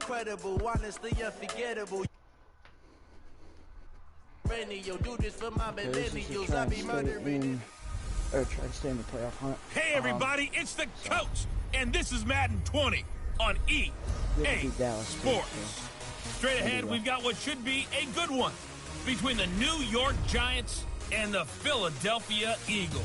incredible, honestly unforgettable. Do this for my millennials. I be murdering. Or try to stay in the playoff hunt. Hey everybody, it's the coach, and this is Madden 20 on EA Sports. Straight ahead, we've got what should be a good one between the New York Giants and the Philadelphia Eagles.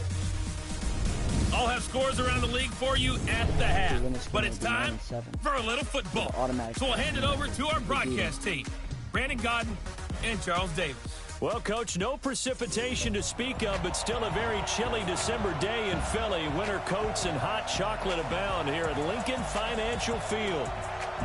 I'll have scores around the league for you at the half, but it's time for a little football. So we'll hand it over to our broadcast team, Brandon Godden and Charles Davis. Well, Coach, no precipitation to speak of, but still a very chilly December day in Philly. Winter coats and hot chocolate abound here at Lincoln Financial Field.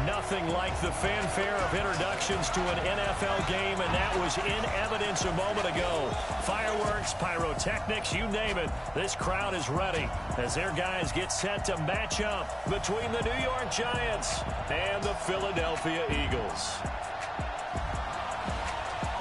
Nothing like the fanfare of introductions to an NFL game, and that was in evidence a moment ago. Fireworks, pyrotechnics, you name it. This crowd is ready as their guys get set to match up between the New York Giants and the Philadelphia Eagles.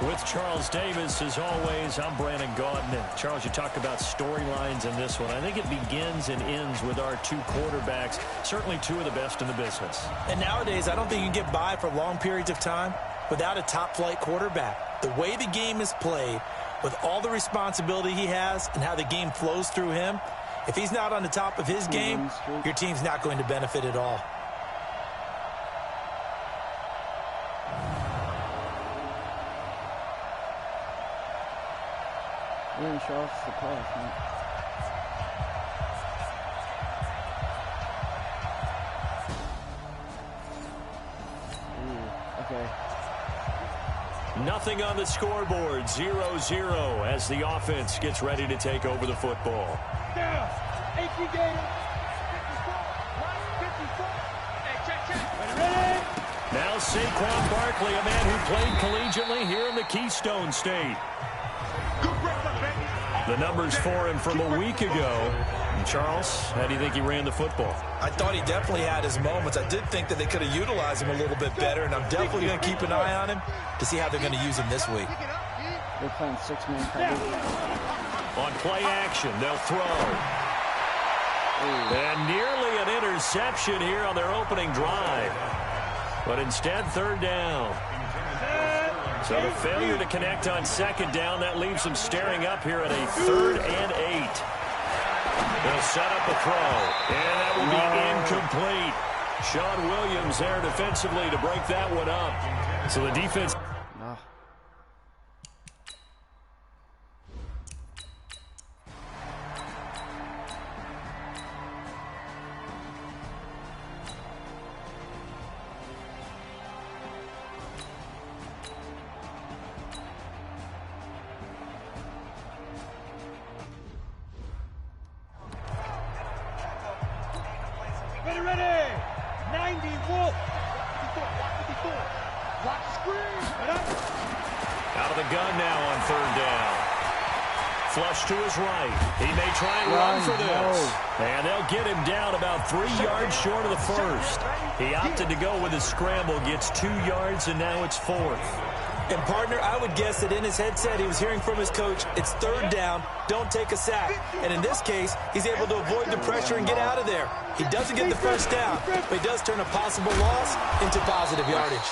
With Charles Davis, as always, I'm Brandon Gaudin. And Charles, you talked about storylines in this one. I think it begins and ends with our two quarterbacks, certainly two of the best in the business. And nowadays, I don't think you can get by for long periods of time without a top-flight quarterback. The way the game is played, with all the responsibility he has and how the game flows through him, if he's not on the top of his game, your team's not going to benefit at all. We're going to show off the playoffs, man. Okay. Nothing on the scoreboard, 0-0 as the offense gets ready to take over the football. Now, AP Gator, 54, ready? Now Saquon Barkley, a man who played collegiately here in the Keystone State. The numbers for him from a week ago. And Charles, how do you think he ran the football? I thought he definitely had his moments. I did think that they could have utilized him a little bit better, and I'm definitely going to keep an eye on him to see how they're going to use him this week. They're playing six-man coverage. On play action, they'll throw. And nearly an interception here on their opening drive. But instead, third down. So the failure to connect on second down, that leaves them staring up here at a 3rd and 8. They'll set up a throw, and that will be incomplete. Sean Williams there defensively to break that one up. So the defense... Ready! 90 Wolf! 54. Watch the screen! Out of the gun now on 3rd down. Flush to his right. He may try and run for this. And they'll get him down about 3 yards short of the first. He opted to go with a scramble, gets 2 yards, and now it's 4th. And, partner, I would guess that in his headset he was hearing from his coach, it's 3rd down, don't take a sack. And in this case, he's able to avoid the pressure and get out of there. He doesn't get the first down, but he does turn a possible loss into positive yardage.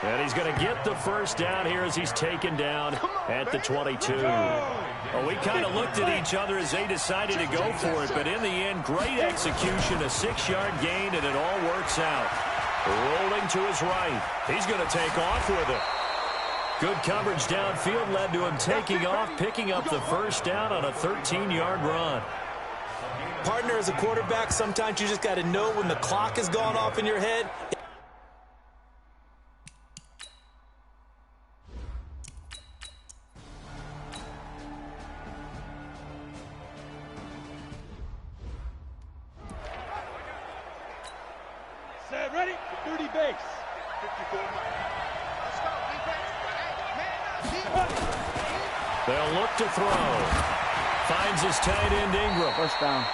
And he's going to get the first down here as he's taken down at the 22. Well, we kind of looked at each other as they decided to go for it, but in the end, great execution, a 6-yard gain, and it all works out. Rolling to his right. He's going to take off with it. Good coverage downfield led to him taking off, picking up the first down on a 13-yard run. Partner, as a quarterback, sometimes you just got to know when the clock has gone off in your head. Set, ready? 30 base. 54. They'll look to throw. Finds his tight end Ingram. First down.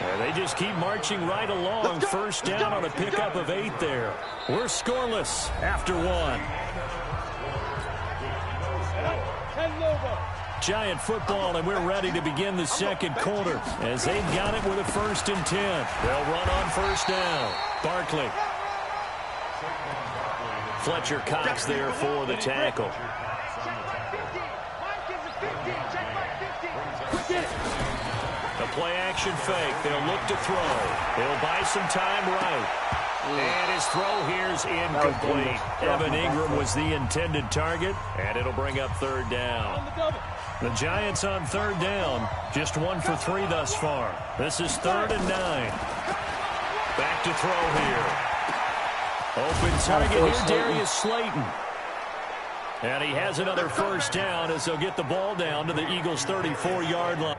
And they just keep marching right along. First down on a pickup of 8 there. We're scoreless after 1. Giant football, and we're ready to begin the second quarter as they've got it with a 1st and 10. They'll run on first down. Barkley. Fletcher Cox there for the tackle. The play action fake. They'll look to throw. They'll buy some time right. And his throw here's incomplete. Evan Ingram was the intended target, and it'll bring up third down. The Giants on third down, just 1 for 3 thus far. This is 3rd and 9. Back to throw here. Open target here, Darius Slayton. And he has another first down as they'll get the ball down to the Eagles' 34-yard line.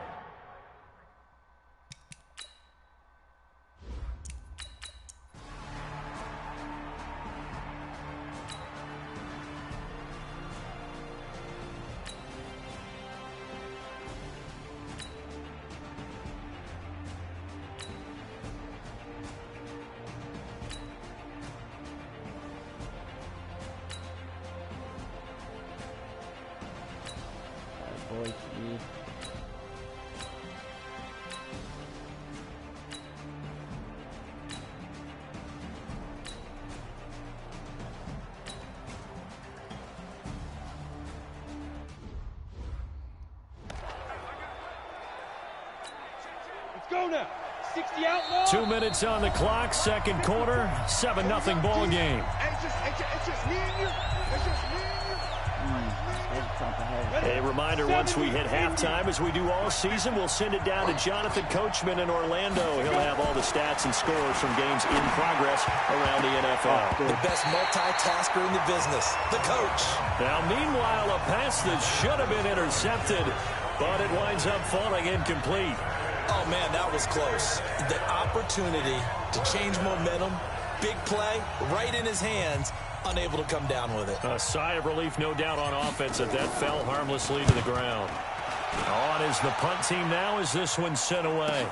Go now. 60 out. 2 minutes on the clock, second quarter, 7-0 ball game. A reminder, once we hit halftime, as we do all season, we'll send it down to Jonathan Coachman in Orlando. He'll have all the stats and scores from games in progress around the NFL. The best multitasker in the business, the coach. Now, meanwhile, a pass that should have been intercepted, but it winds up falling incomplete. Oh, man, that was close. The opportunity to change momentum, big play, right in his hands, unable to come down with it. A sigh of relief, no doubt, on offense that fell harmlessly to the ground. On is the punt team now as this one's sent away.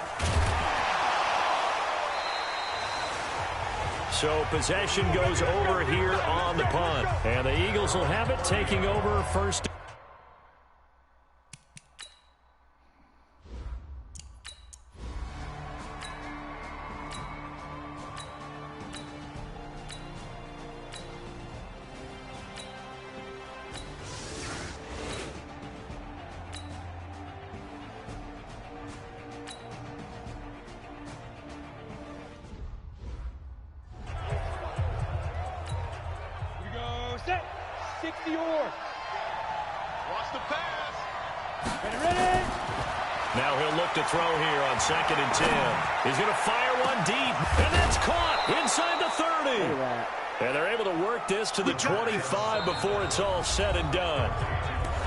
So possession goes over here on the punt. And the Eagles will have it, taking over first. Set. 60 yards. Watch the pass. Ready. Now he'll look to throw here on 2nd and 10. He's going to fire one deep, and that's caught inside the 30. And they're able to work this to the 25 before it's all said and done.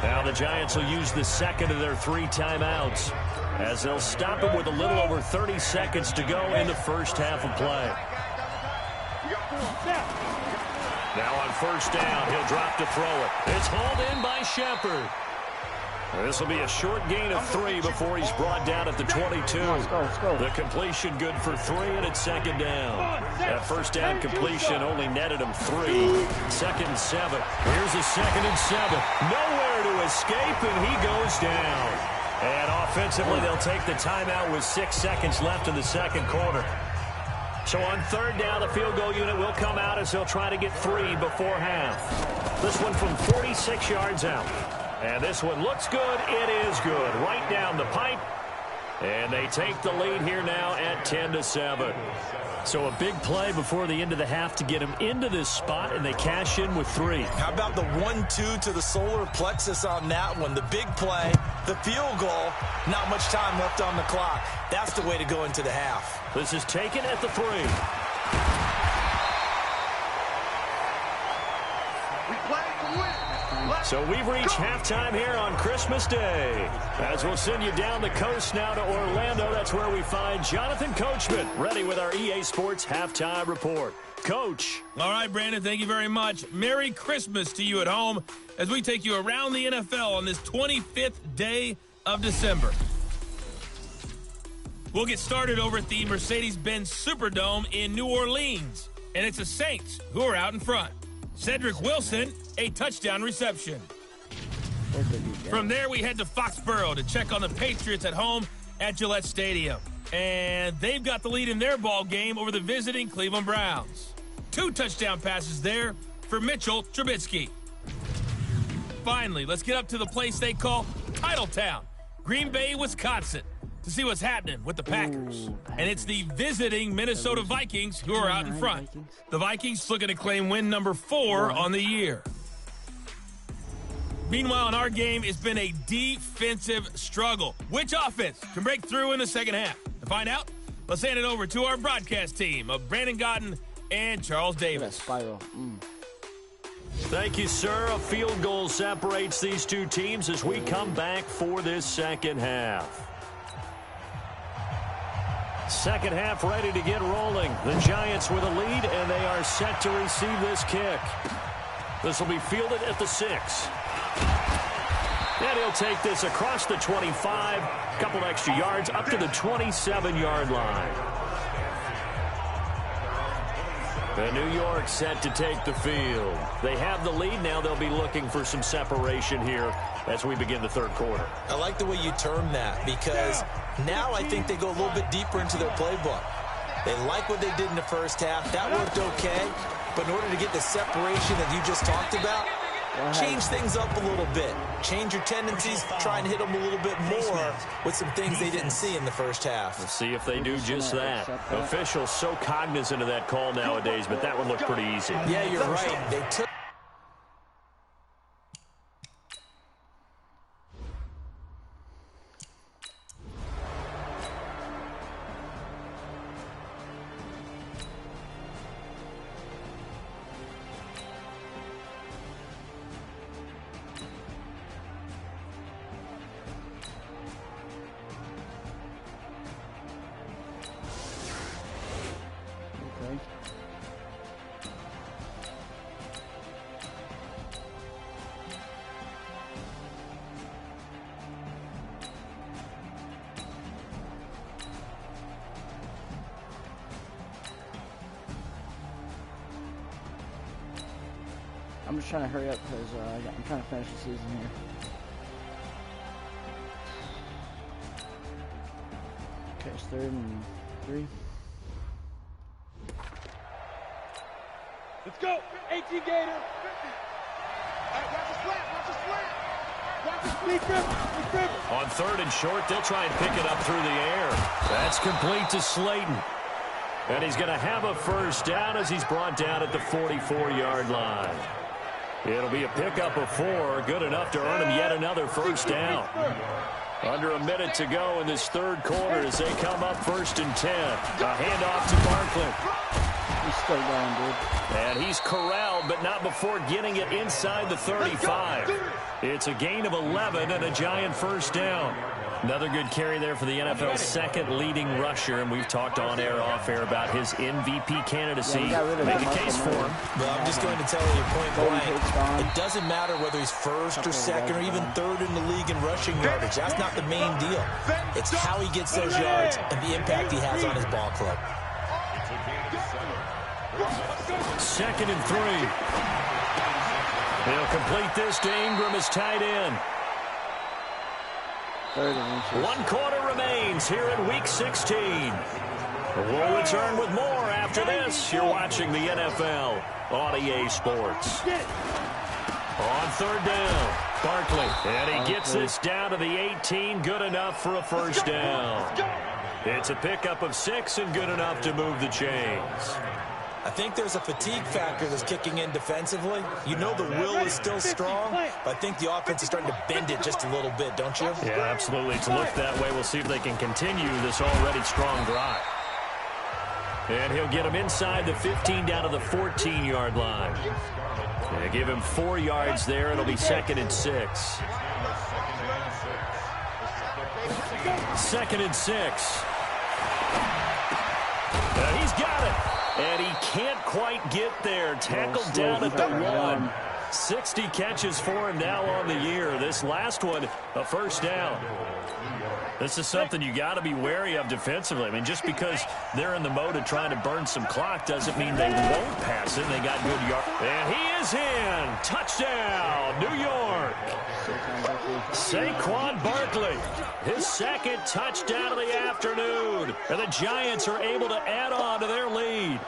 Now the Giants will use the second of their 3 timeouts as they'll stop him with a little over 30 seconds to go in the first half of play. Now on first down, he'll drop to throw it. It's hauled in by Shepard. This will be a short gain of 3 before he's brought down at the 22. Let's go. The completion good for 3, and it's 2nd down. That first down completion only netted him 3. 2nd and 7. Here's a 2nd and 7. Nowhere to escape, and he goes down. And offensively, they'll take the timeout with 6 seconds left in the second quarter. So on third down, the field goal unit will come out as they'll try to get 3 before half. This one from 46 yards out. And this one looks good. It is good. Right down the pipe. And they take the lead here now at 10-7. So a big play before the end of the half to get him into this spot, and they cash in with 3. How about the 1-2 to the solar plexus on that one? The big play, the field goal, not much time left on the clock. That's the way to go into the half. This is taken at the 3. So we've reached halftime here on Christmas Day. As we'll send you down the coast now to Orlando, that's where we find Jonathan Coachman, ready with our EA Sports Halftime Report. Coach. All right, Brandon, thank you very much. Merry Christmas to you at home as we take you around the NFL on this 25th day of December. We'll get started over at the Mercedes-Benz Superdome in New Orleans. And it's the Saints who are out in front. Cedric Wilson, a touchdown reception. From there, we head to Foxborough to check on the Patriots at home at Gillette Stadium. And they've got the lead in their ball game over the visiting Cleveland Browns. 2 touchdown passes there for Mitchell Trubisky. Finally, let's get up to the place they call Titletown, Green Bay, Wisconsin, to see what's happening with the Packers. And it's the visiting Minnesota Vikings who are out in front. The Vikings looking to claim win number 4 on the year. Meanwhile, in our game, it's been a defensive struggle. Which offense can break through in the second half? To find out, let's hand it over to our broadcast team of Brandon Gotten and Charles Davis. Spiral. Thank you, sir. A field goal separates these two teams as we come back for this second half. Second half ready to get rolling. The Giants with a lead, and they are set to receive this kick. This will be fielded at the 6. And he'll take this across the 25, a couple extra yards, up to the 27-yard line. The New York set to take the field. They have the lead. Now they'll be looking for some separation here as we begin the third quarter. I like the way you term that, because now I think they go a little bit deeper into their playbook. They like what they did in the first half. That worked okay. But in order to get the separation that you just talked about, change things up a little bit. Change your tendencies. Try and hit them a little bit more with some things they didn't see in the first half. We'll see if they do just that. Officials so cognizant of that call nowadays, but that one looked pretty easy. Yeah, you're right. They took... I'm just trying to hurry up because I'm trying to finish the season here. Okay, it's 3rd and 3. Let's go. 18 Gator. Hey, watch the slant. Watch the slant. Watch the Lead Rivers. On 3rd and short, they'll try and pick it up through the air. That's complete to Slayton. And he's going to have a first down as he's brought down at the 44-yard line. It'll be a pickup of 4, good enough to earn him yet another first down. Under a minute to go in this third quarter as they come up 1st and 10. A handoff to Barkley. He's still going, dude. And he's corralled, but not before getting it inside the 35. It's a gain of 11 and a Giant first down. Another good carry there for the NFL's second leading rusher, and we've talked on air, off air about his MVP candidacy. Make a case for him. Well, I'm just going to tell you point blank, it doesn't matter whether he's 1st or 2nd or even 3rd in the league in rushing yardage. That's not the main deal. It's how he gets those yards and the impact he has on his ball club. 2nd and 3. He'll complete this to Ingram as tight end. 1 quarter remains here in Week 16. We'll return with more after this. You're watching the NFL on EA Sports. On 3rd down, Barkley. And he gets this down to the 18. Good enough for a first down. It's a pickup of 6 and good enough to move the chains. I think there's a fatigue factor that's kicking in defensively. You know the will is still strong, but I think the offense is starting to bend it just a little bit, don't you? Yeah, absolutely. It's looked that way. We'll see if they can continue this already strong drive. And he'll get him inside the 15 down to the 14-yard line. They give him 4 yards there. It'll be 2nd and 6. 2nd and 6. He's got it. And he can't quite get there. Tackled down at the 1. 60 catches for him now on the year. This last one, a first down. This is something you got to be wary of defensively. I mean, just because they're in the mode of trying to burn some clock doesn't mean they won't pass it. They got good yards. And he is in. Touchdown, New York. Saquon Barkley, his 2nd touchdown of the afternoon. And the Giants are able to add on to their lead.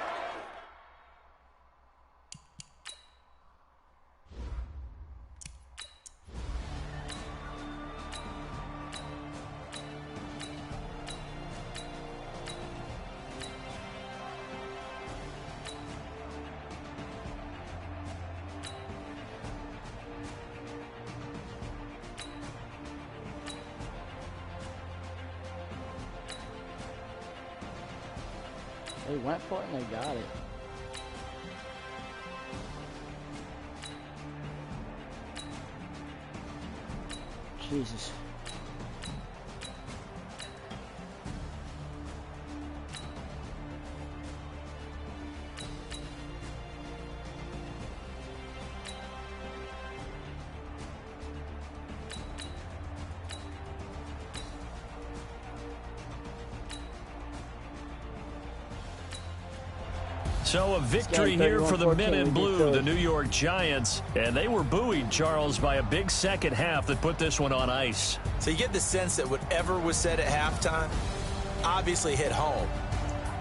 They went for it and they got it. Jesus. So a victory here for the men in blue, the New York Giants. And they were buoyed, Charles, by a big second half that put this one on ice. So you get the sense that whatever was said at halftime obviously hit home.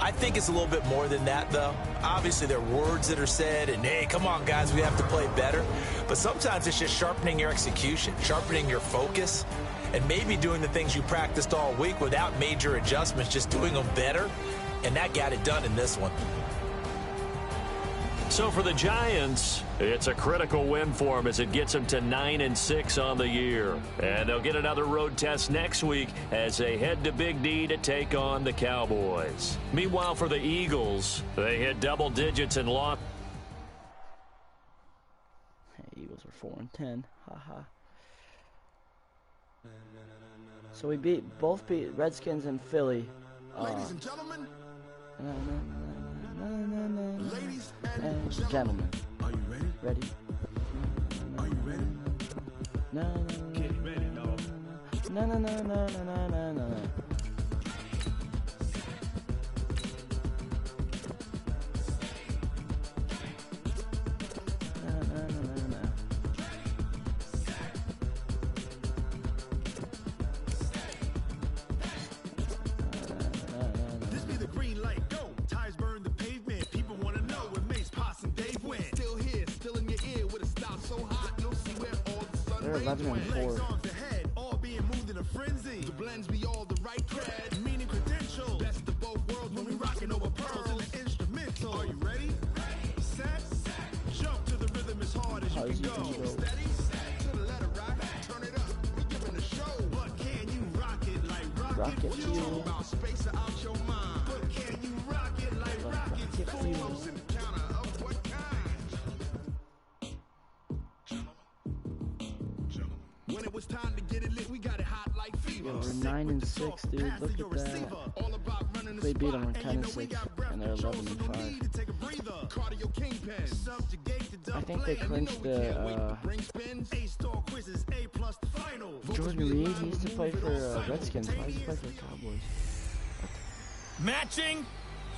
I think it's a little bit more than that, though. Obviously, there are words that are said, and, hey, come on, guys, we have to play better. But sometimes it's just sharpening your execution, sharpening your focus, and maybe doing the things you practiced all week without major adjustments, just doing them better. And that got it done in this one. So for the Giants, it's a critical win for them as it gets them to 9-6 on the year. And they'll get another road test next week as they head to Big D to take on the Cowboys. Meanwhile, for the Eagles, they hit double digits and lost. Hey, Eagles are 4-10. Haha. So we both beat Redskins and Philly. Ladies and gentlemen. Ladies and gentlemen, are you ready? Ready? Are you ready? No. Get ready, no. No. This be the green light, go. Tires burn the pavement. People want to know where Mace, Pops, and Dave went. Still here, still in your ear with a style so hot, you'll see where all the sun They're rays 11 and went. 4. Legs on the head, all being moved in a frenzy. The blends be all the right cred, meaning credentials. Best of both worlds when we rocking over pearls in the instrumental. Are you ready? Set, jump to the rhythm as hard as you can go. Steady, to the letter right, turn it up. We giving a show, but can you rock it like rocket fuel? Talk about space out your mind, but can you rock it like rocket fuel? Closing the counter of what kind? When it was time to get it lit, we got it hot like fever. Yeah, we're 9-6, dude. Look at that. They beat them 10-6, and they're 11-5. I think they clinched the. Jordan Reed, he used to play for Redskins. Why does he play for the Cowboys? Matching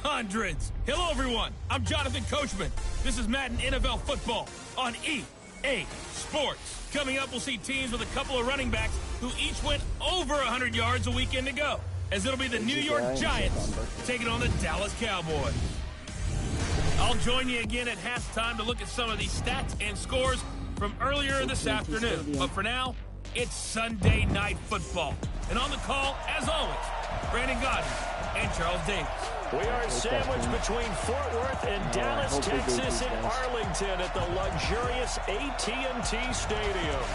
hundreds. Hello, everyone. I'm Jonathan Coachman. This is Madden NFL football on EA Sports. Coming up, we'll see teams with a couple of running backs who each went over 100 yards a weekend ago, as it'll be the New York Giants taking on the Dallas Cowboys. I'll join you again at halftime to look at some of these stats and scores from earlier this afternoon. But for now, it's Sunday Night Football. And on the call, as always, Brandon Godden and Charles Davis. We are sandwiched between Fort Worth and Dallas, Texas, and Arlington at the luxurious AT&T Stadium.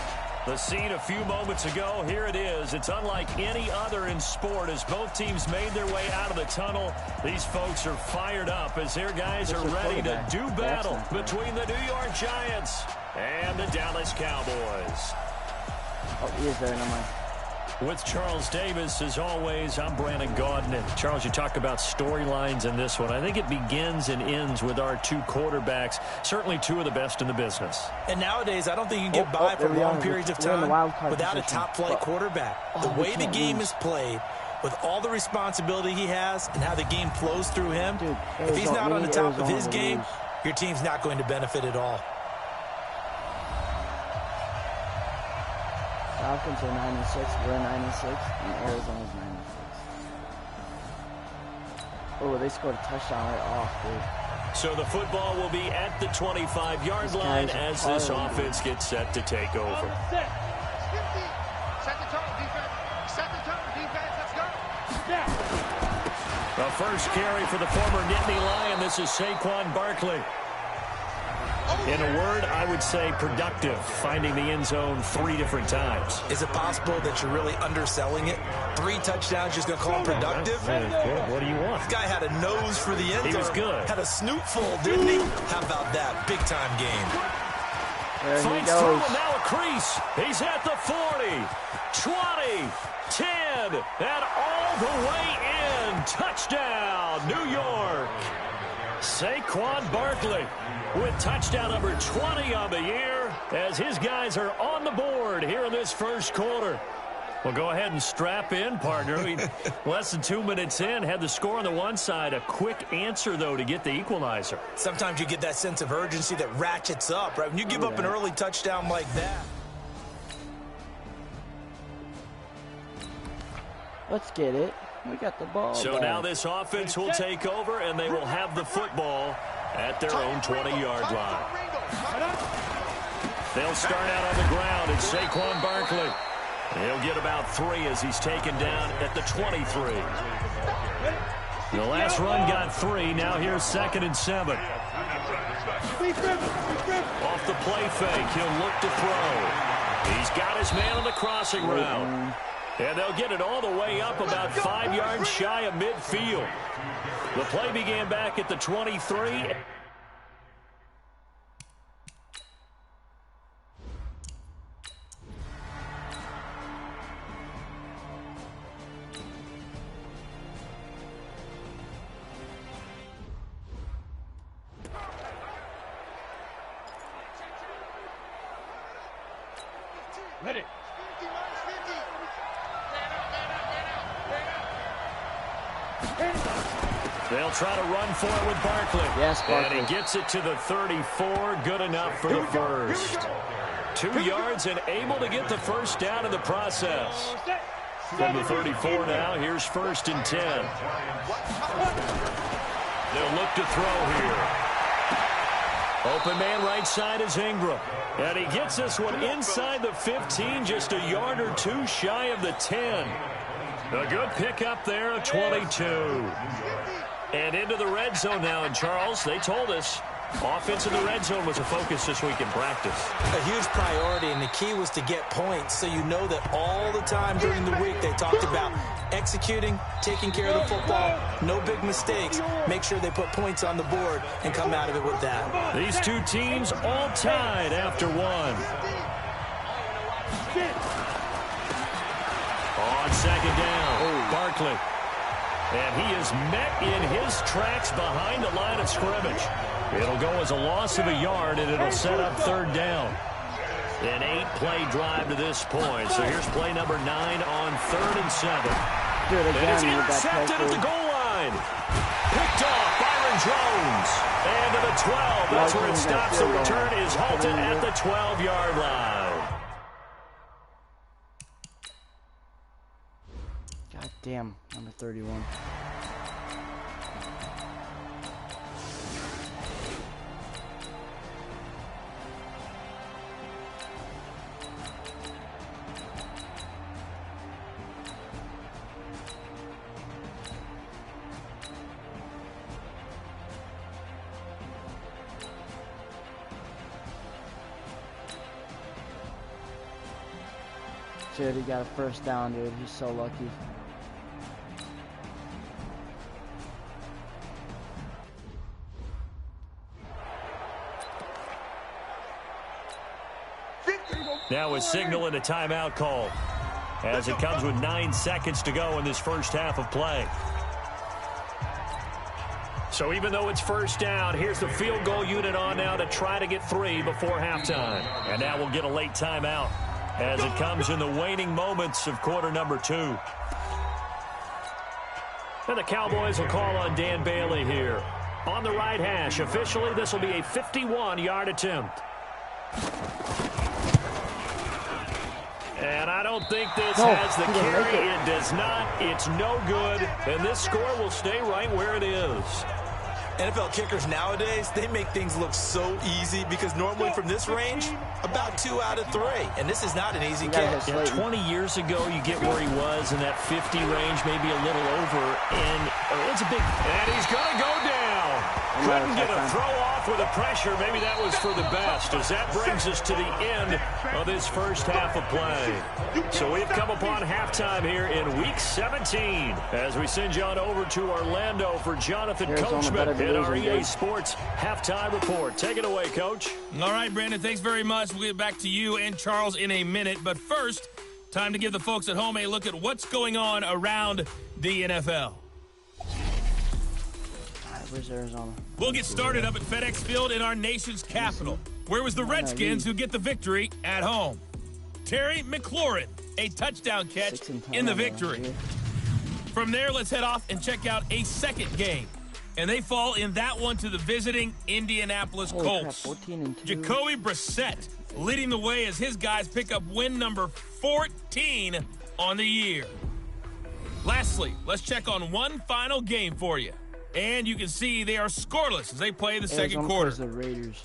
The scene a few moments ago, here it is. It's unlike any other in sport as both teams made their way out of the tunnel. These folks are fired up as their guys are ready to do battle between the New York Giants and the Dallas Cowboys. Oh, he is there, never mind. With Charles Davis, as always, I'm Brandon Gaudin. And Charles, you talk about storylines in this one. I think it begins and ends with our two quarterbacks, certainly two of the best in the business. And nowadays, I don't think you can get by for long periods of time without a top-flight quarterback. The way the game is played, with all the responsibility he has and how the game flows through him, if he's not on the top of his game, your team's not going to benefit at all. Falcons are 9-6, we're 9-6, and Arizona's 9-6. Oh, they scored a touchdown right off, dude. So the football will be at the 25-yard line as this offense gets set to take over. Set the tone, defense. Set the tone, defense. Let's go. Snap. The first carry for the former Nittany Lion. This is Saquon Barkley. Oh, In a word, I would say productive, finding the end zone 3 different times. Is it possible that you're really underselling it? 3 touchdowns, just going to call him productive? What do you want? This guy had a nose for the end zone. He was good. Had a snoot full, didn't he? How about that? Big-time game. Finds trouble, now a crease. He's at the 40, 20, 10, and all the way in. Touchdown, New York. Saquon Barkley with touchdown number 20 on the year as his guys are on the board here in this first quarter. Well, go ahead and strap in, partner. Less than 2 minutes in, had the score on the one side. A quick answer, though, to get the equalizer. Sometimes you get that sense of urgency that ratchets up, right? When you give up an early touchdown like that. Let's get it. We got the ball. So back. now this offense will take over, and they will have the football at their own 20-yard line. They'll start out on the ground, and Saquon Barkley. He'll get about 3 as he's taken down at the 23. The last run got 3. Now here's 2nd and 7. Off the play fake, he'll look to throw. He's got his man on the crossing route. And they'll get it all the way up about 5 yards shy of midfield. The play began back at the 23. Ready. They'll try to run for it with Barkley. Yes, Barkley. And he gets it to the 34. Good enough for the first. 2 yards and able to get the first down in the process. From the 34 now, here's 1st and 10. They'll look to throw here. Open man right side is Ingram. And he gets this one inside the 15, just a yard or 2 shy of the 10. A good pickup there of 22. And into the red zone now. And, Charles, they told us offense in the red zone was a focus this week in practice. A huge priority, and the key was to get points. So you know that all the time during the week they talked about executing, taking care of the football, no big mistakes. Make sure they put points on the board and come out of it with that. These two teams all tied after 1. On 2nd down, Barkley. And he is met in his tracks behind the line of scrimmage. It'll go as a loss of a yard, and it'll set up 3rd down. An 8-play drive to this point. So here's play number 9 on 3rd and 7. Dude, and it's intercepted at the goal line. Picked off Byron Jones. And to the 12. That's where it stops. The return is halted at the 12-yard line. God damn, number 31. Dude, he got a first down, dude. He's so lucky. Now we're signaling a timeout call as it comes with 9 seconds to go in this first half of play. So even though it's first down, here's the field goal unit on now to try to get 3 before halftime. And now we'll get a late timeout as it comes in the waning moments of quarter number 2. And the Cowboys will call on Dan Bailey here. On the right hash, officially this will be a 51-yard attempt. And I don't think this has the carry. It does not. It's no good. And this score will stay right where it is. NFL kickers nowadays, they make things look so easy because normally from this range, about 2 out of 3. And this is not an easy kick. Yeah, 20 years ago, you get where he was in that 50 range, maybe a little over. And it's a big... And he's going to go down. couldn't get a throw off with the pressure. Maybe that was for the best, as that brings us to the end of this first half of play. So we've come upon halftime here in Week 17 as we send you on over to Orlando for Jonathan Coachman in our EA Sports halftime report. Take it away, Coach. All right, Brandon, thanks very much. We'll get back to you and Charles in a minute. But first, time to give the folks at home a look at what's going on around the NFL. Where's Arizona? We'll get started up at FedEx Field in our nation's capital, where was the Redskins who get the victory at home. Terry McLaurin, a touchdown catch in the victory. From there, let's head off and check out a second game. And they fall in that one to the visiting Indianapolis Colts. Jacoby Brissett leading the way as his guys pick up win number 14 on the year. Lastly, let's check on one final game for you. And you can see they are scoreless as they play the second quarter. The Raiders.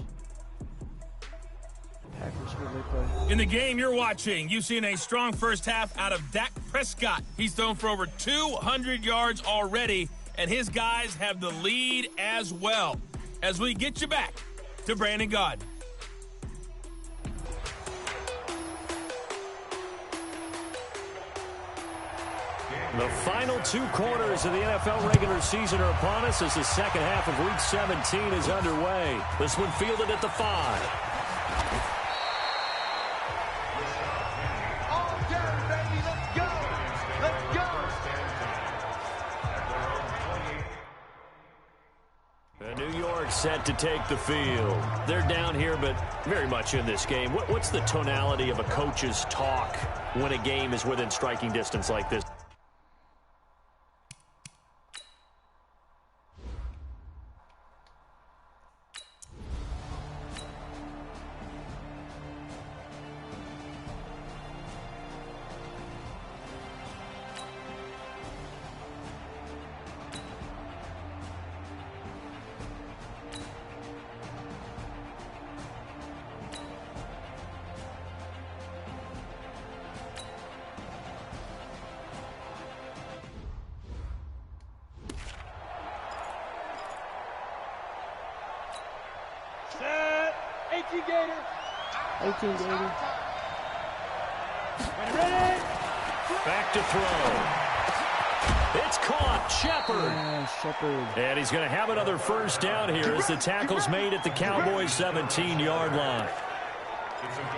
Packers, who they play? In the game you're watching, you've seen a strong first half out of Dak Prescott. He's thrown for over 200 yards already, and his guys have the lead as well. As we get you back to Brandon Gaudin. The final 2 quarters of the NFL regular season are upon us as the second half of Week 17 is underway. This one fielded at the 5. All down, baby. Let's go. Let's go. New York set to take the field. They're down here, but very much in this game. What's the tonality of a coach's talk when a game is within striking distance like this? Set. 18 Gator. 18 Gator. Ready. Back to throw. It's caught. Shepard. Yeah, Shepard. And he's going to have another first down here as the tackle's made at the Cowboys' 17-yard line.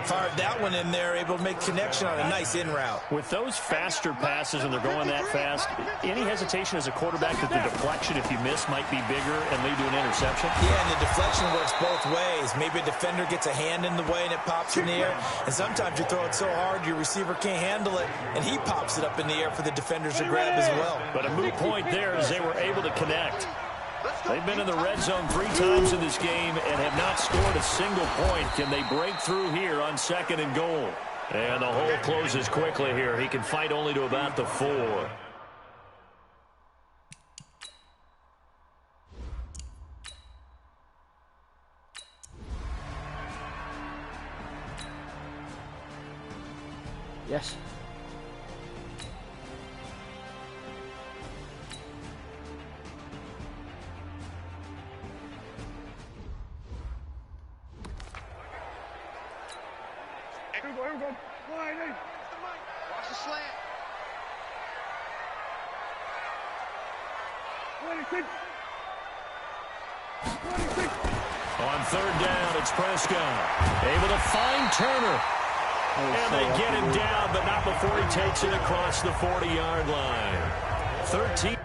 Fired that one in there, able to make connection on a nice in route. With those faster passes and they're going that fast, any hesitation as a quarterback that the deflection, if you miss, might be bigger and lead to an interception? Yeah, and the deflection works both ways. Maybe a defender gets a hand in the way and it pops in the air. And sometimes you throw it so hard your receiver can't handle it, and he pops it up in the air for the defenders to grab as well. But a moot point there as they were able to connect. They've been in the red zone 3 times in this game and have not scored a single point. Can they break through here on 2nd and goal? And the hole closes quickly here. He can fight only to about the 4. Yes. Here we go. Watch the slant. 26. On 3rd down, it's Prescott. Able to find Turner. And they get him down, but not before he takes it across the 40-yard line. 13.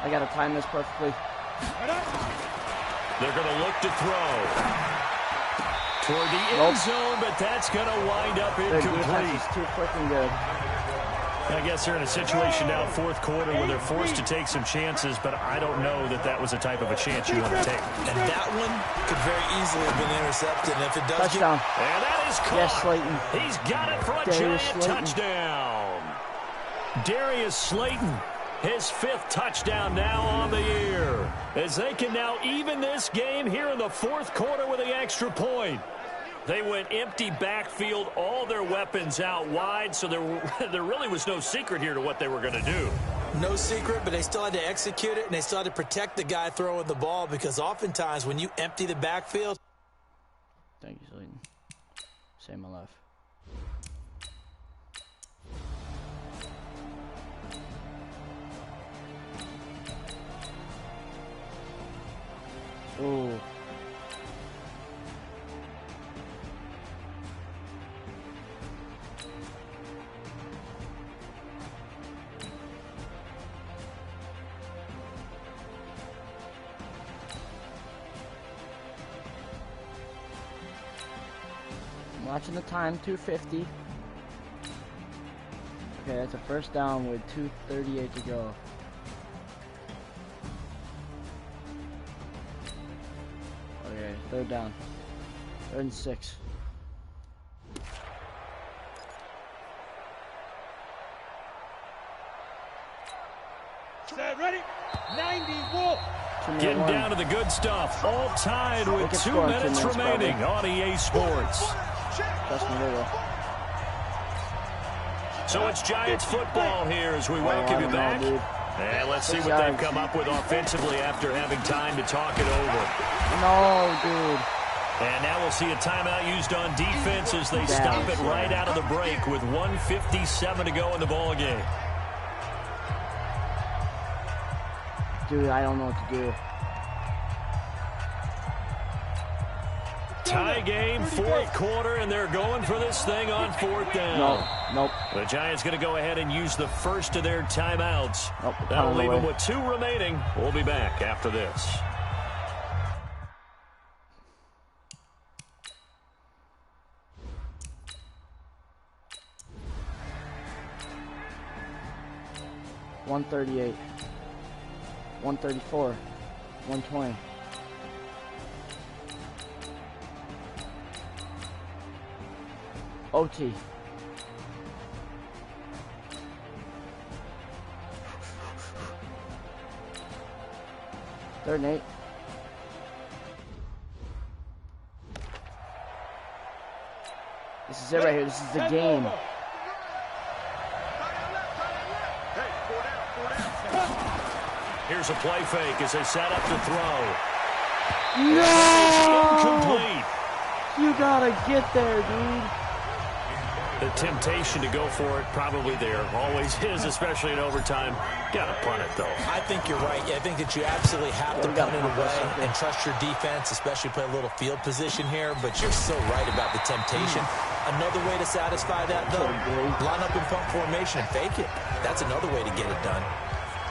I got to time this perfectly. They're going to look to throw toward the end zone, but that's going to wind up incomplete. Their defense is too freaking good. I guess they're in a situation now, fourth quarter, where they're forced to take some chances, but I don't know that that was the type of a chance you want to take. And that one could very easily have been intercepted. And if it does touchdown. And that is caught. Yes, Slayton. He's got it for a Darius giant Slayton. touchdown. Darius Slayton, his 5th touchdown now on the year, as they can now even this game here in the fourth quarter with the extra point. They went empty backfield, all their weapons out wide, so there really was no secret here to what they were going to do. No secret, but they still had to execute it, and they still had to protect the guy throwing the ball, because oftentimes when you empty the backfield... Thank you, Slayton. Save my life. Oh. Watching the time, 2:50. Okay, that's a first down with 2:38 to go. Okay, third down. 3rd and 6. Set, ready? 90, Wolf. Getting down to the good stuff. All tied with 2 minutes remaining on EA Sports. Trust me, they will. So it's Giants football here as we welcome you back. And let's see what they've come up with offensively after having time to talk it over. No, dude. And now we'll see a timeout used on defense as they stop it right out of the break with 1:57 to go in the ball game. Dude, I don't know what to do. Tie game, fourth quarter, and they're going for this thing on 4th down. Nope. The Giants going to go ahead and use the first of their timeouts. Nope, that'll leave them with 2 remaining. We'll be back after this. $138. 134. 120. OT. Third and 8. This is it right here. This is the game. Here's a play fake as they set up to throw. No! Incomplete. You gotta get there, dude. The temptation to go for it probably there. Always is, especially in overtime. Gotta punt it, though. I think you're right. I think that you absolutely have to punt it away and trust your defense, especially play a little field position here. But you're so right about the temptation. Another way to satisfy that, though, line up in punt formation and fake it. That's another way to get it done.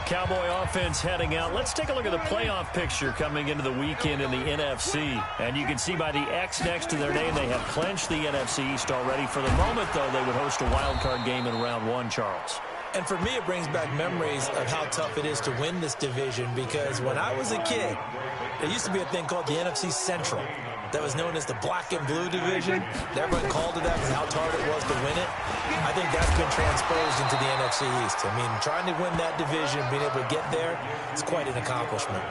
Cowboy offense heading out. Let's take a look at the playoff picture coming into the weekend in the NFC. And you can see by the X next to their name, they have clinched the NFC East already. For the moment, though, they would host a wild card game in round 1, Charles. And for me, it brings back memories of how tough it is to win this division, because when I was a kid, there used to be a thing called the NFC Central that was known as the black and blue division. Everyone called it that because how hard it was to win it. I think that's been transposed into the NFC East. I mean, trying to win that division, being able to get there, is quite an accomplishment.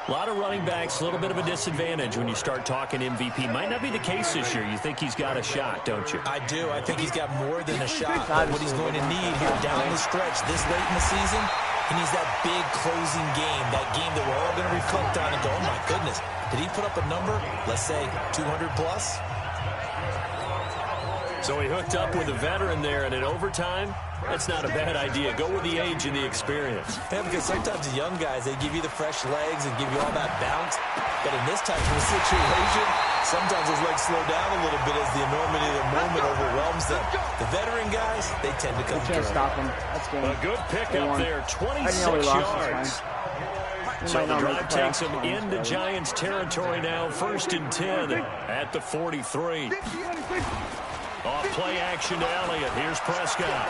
A lot of running backs, a little bit of a disadvantage when you start talking MVP. Might not be the case this year. You think he's got a shot, don't you? I do. I think he's got more than a shot. But what he's going to need here down the stretch this late in the season, he needs that big closing game, that game that we're all going to reflect on and go, oh, my goodness, did he put up a number, let's say, 200 plus? So he hooked up with a veteran there, and in overtime, that's not a bad idea. Go with the age and the experience. Yeah, because sometimes the young guys, they give you the fresh legs and give you all that bounce. But in this type of a situation, sometimes those legs slow down a little bit as the enormity of the moment overwhelms them. The veteran guys, they tend to come through. Can't stop him. That's game. A good pickup there, 26 yards. So the drive takes him into Giants territory now, 1st and 10 at the 43. Off play action to Elliott. Here's Prescott.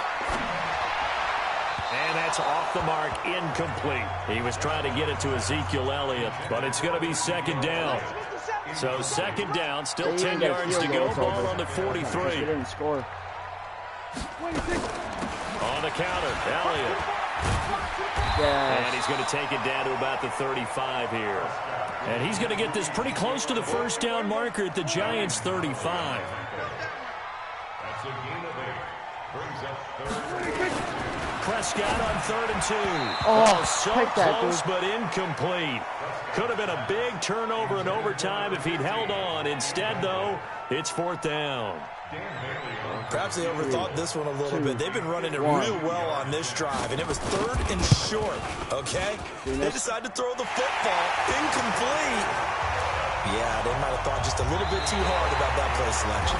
And that's off the mark, incomplete. He was trying to get it to Ezekiel Elliott, but it's going to be 2nd down. So 2nd down, still 10 yards to go. Ball on the 43. He didn't score. On the counter, Elliott. Yes. And he's going to take it down to about the 35 here. And he's going to get this pretty close to the 1st down marker at the Giants' 35. Prescott on 3rd and 2. Oh, so close, but incomplete. Could have been a big turnover in overtime if he'd held on. Instead, though, it's 4th down. Perhaps they overthought this one a little bit. They've been running it real well on this drive, and it was 3rd and short, okay? They decided to throw the football. Incomplete. Yeah, they might have thought just a little bit too hard about that play selection.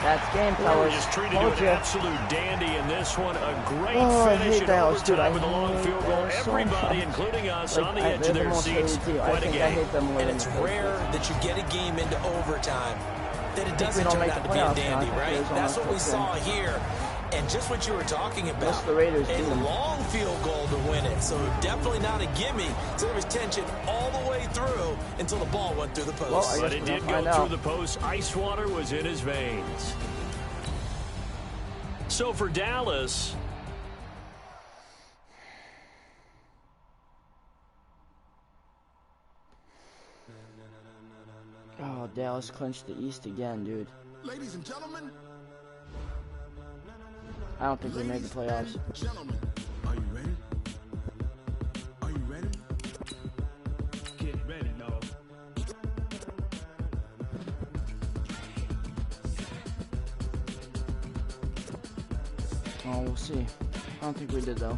That's game, fellas. Just treated to an absolute dandy in this one. A great finish in Dallas, overtime with a long field goal. Everybody, including us, on the edge of their seats. Quite a game. And it's rare that you get a game into overtime that it doesn't turn out to be a dandy, right? That's what we saw here. And just what you were talking about, a long field goal to win it. So definitely not a gimme. So there was tension all the way through until the ball went through the post. But it did go through the post. Ice water was in his veins. So for Dallas, oh, Dallas clinched the East again, dude. Ladies and gentlemen, I don't think they made the playoffs. Gentlemen, are you ready? Are you ready? Get ready, dog. Oh, we'll see. I don't think we did, though.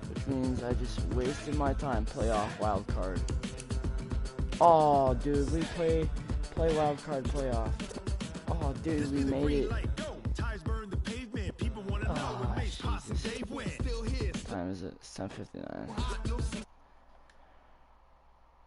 Which means I just wasted my time. Playoff wild card. Oh, dude, we play wild card playoff. Oh, dude, we made it. Oh, Jesus. What time is it? It's 10:59.